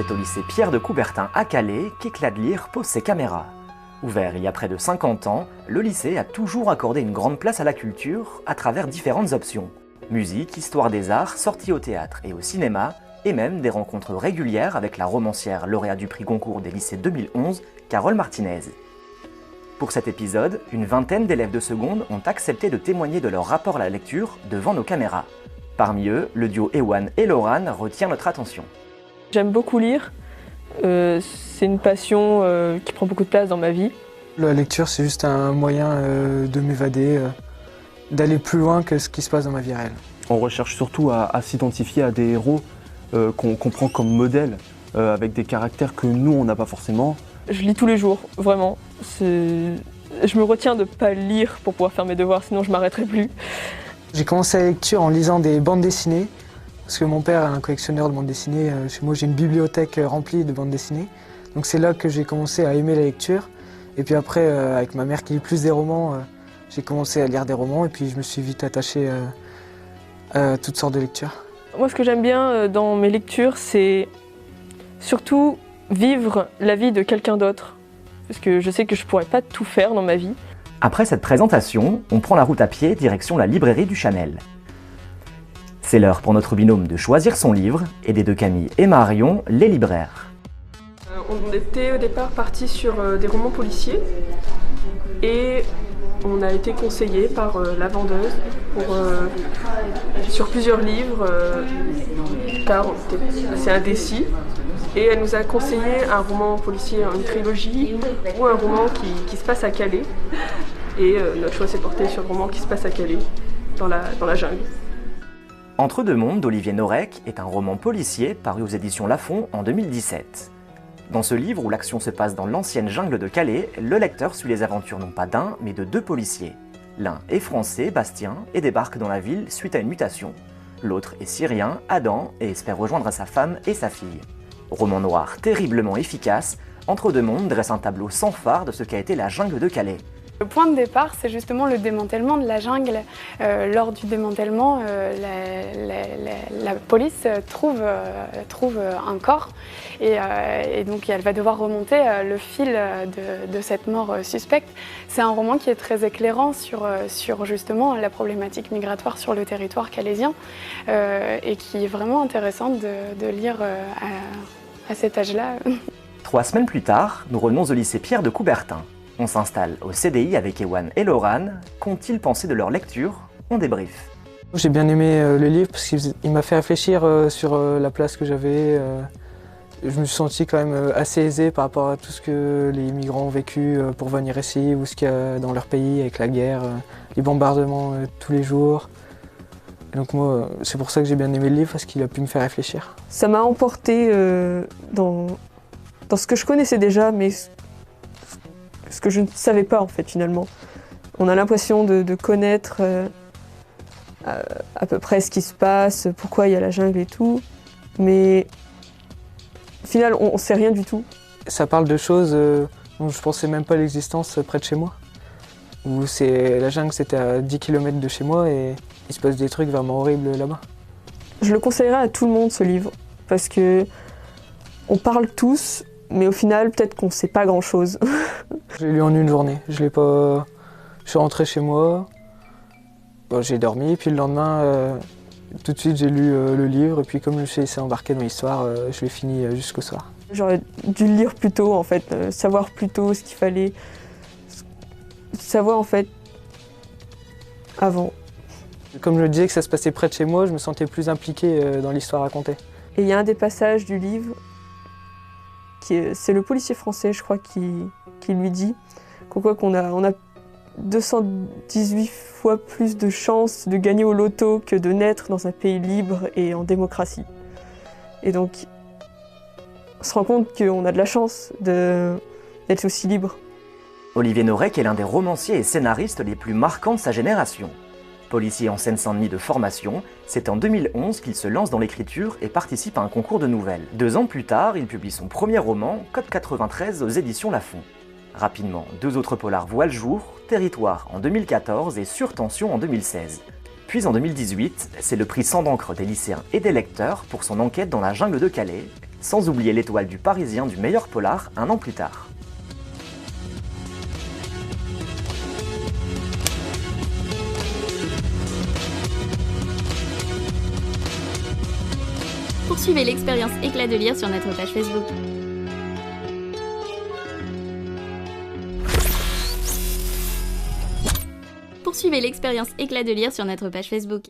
c'est au lycée Pierre de Coubertin à Calais qu'Éclat de lire pose ses caméras. Ouvert il y a près de 50 ans, le lycée a toujours accordé une grande place à la culture à travers différentes options. Musique, histoire des arts, sorties au théâtre et au cinéma, et même des rencontres régulières avec la romancière lauréate du prix Goncourt des lycées 2011, Carole Martinez. Pour cet épisode, une vingtaine d'élèves de seconde ont accepté de témoigner de leur rapport à la lecture devant nos caméras. Parmi eux, le duo Ewan et Laurane retient notre attention. J'aime beaucoup lire, c'est une passion qui prend beaucoup de place dans ma vie. La lecture, c'est juste un moyen de m'évader, d'aller plus loin que ce qui se passe dans ma vie réelle. On recherche surtout à s'identifier à des héros qu'on prend comme modèle, avec des caractères que nous, on n'a pas forcément. Je lis tous les jours, vraiment. Je me retiens de ne pas lire pour pouvoir faire mes devoirs, sinon je ne m'arrêterai plus. J'ai commencé la lecture en lisant des bandes dessinées, parce que mon père est un collectionneur de bandes dessinées. Chez moi, j'ai une bibliothèque remplie de bandes dessinées. Donc c'est là que j'ai commencé à aimer la lecture. Et puis après, avec ma mère qui lit plus des romans, j'ai commencé à lire des romans et puis je me suis vite attaché à toutes sortes de lectures. Moi, ce que j'aime bien dans mes lectures, c'est surtout vivre la vie de quelqu'un d'autre. Parce que je sais que je ne pourrais pas tout faire dans ma vie. Après cette présentation, on prend la route à pied direction la librairie du Chanel. C'est l'heure pour notre binôme de choisir son livre et des deux Camille et Marion, les libraires. On était au départ partis sur des romans policiers et on a été conseillé par la vendeuse sur plusieurs livres car on était assez indécis. Et elle nous a conseillé un roman policier, une trilogie ou un roman qui se passe à Calais. Et notre choix s'est porté sur le roman qui se passe à Calais, dans la jungle. Entre deux mondes d'Olivier Norek est un roman policier paru aux éditions Lafon en 2017. Dans ce livre où l'action se passe dans l'ancienne jungle de Calais, le lecteur suit les aventures non pas d'un, mais de deux policiers. L'un est français, Bastien, et débarque dans la ville suite à une mutation. L'autre est syrien, Adam, et espère rejoindre sa femme et sa fille. Roman noir terriblement efficace, Entre deux mondes dresse un tableau sans phare de ce qu'a été la jungle de Calais. Le point de départ, c'est justement le démantèlement de la jungle. Lors du démantèlement, la police trouve un corps et donc elle va devoir remonter le fil de cette mort suspecte. C'est un roman qui est très éclairant sur justement la problématique migratoire sur le territoire calaisien et qui est vraiment intéressant de lire à cet âge-là. 3 semaines plus tard, nous revenons au lycée Pierre de Coubertin. On s'installe au CDI avec Ewan et Laurane. Qu'ont-ils pensé de leur lecture? On débrief. J'ai bien aimé le livre parce qu'il m'a fait réfléchir sur la place que j'avais. Je me suis senti quand même assez aisé par rapport à tout ce que les migrants ont vécu pour venir ici ou ce qu'il y a dans leur pays avec la guerre, les bombardements tous les jours. Et donc moi, c'est pour ça que j'ai bien aimé le livre parce qu'il a pu me faire réfléchir. Ça m'a emporté dans ce que je connaissais déjà, mais ce que je ne savais pas en fait finalement. On a l'impression de connaître à peu près ce qui se passe, pourquoi il y a la jungle et tout, mais au final on ne sait rien du tout. Ça parle de choses dont je ne pensais même pas l'existence près de chez moi. Où la jungle c'était à 10 km de chez moi et il se passe des trucs vraiment horribles là-bas. Je le conseillerais à tout le monde ce livre, parce que on parle tous, mais au final peut-être qu'on ne sait pas grand-chose. Je l'ai lu en une journée, je suis rentré chez moi, j'ai dormi, puis le lendemain, tout de suite j'ai lu le livre, et puis comme je me suis laissé embarquer dans l'histoire, je l'ai fini jusqu'au soir. J'aurais dû le lire plus tôt en fait, savoir plus tôt ce qu'il fallait, savoir en fait avant. Comme je disais que ça se passait près de chez moi, je me sentais plus impliqué dans l'histoire racontée. Et il y a un des passages du livre, c'est le policier français, je crois, qui lui dit qu'on a 218 fois plus de chances de gagner au loto que de naître dans un pays libre et en démocratie. Et donc, on se rend compte qu'on a de la chance d'être aussi libre. Olivier Norek est l'un des romanciers et scénaristes les plus marquants de sa génération. Policier en Seine-Saint-Denis de formation, c'est en 2011 qu'il se lance dans l'écriture et participe à un concours de nouvelles. 2 ans plus tard, il publie son premier roman, Code 93, aux éditions Lafon. Rapidement, 2 autres polars voient le jour, Territoire en 2014 et Surtension en 2016. Puis en 2018, c'est le prix Sang d'encre des lycéens et des lecteurs pour son enquête dans la jungle de Calais, sans oublier l'étoile du Parisien du meilleur polar un an plus tard. Poursuivez l'expérience Éclat de lire sur notre page Facebook. Poursuivez l'expérience Éclat de lire sur notre page Facebook.